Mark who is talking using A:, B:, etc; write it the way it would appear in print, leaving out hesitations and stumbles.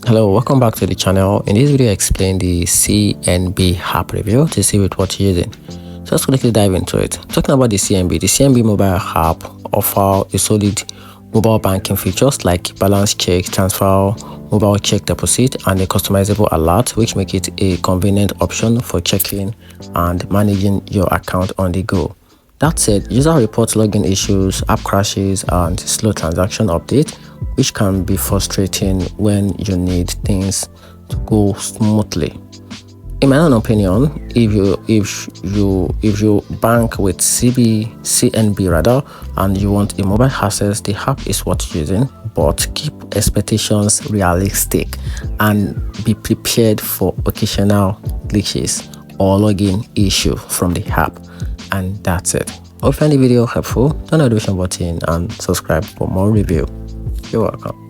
A: Hello, welcome back to the channel. In this video I explain the CNB app review to see with what you're using. So let's quickly dive into it. Talking about the CNB mobile app offer a solid mobile banking features like balance check, transfer, mobile check deposit, and a customizable alert, which make it a convenient option for checking and managing your account on the go. That said, user reports login issues, app crashes, and slow transaction update, which can be frustrating when you need things to go smoothly. In my own opinion, if you bank with CNB rather, and you want a mobile access, the app is worth using, but keep expectations realistic and be prepared for occasional glitches or login issue from the app. And that's it. Hope you find the video helpful. Turn on the notification button and subscribe for more review. You're welcome.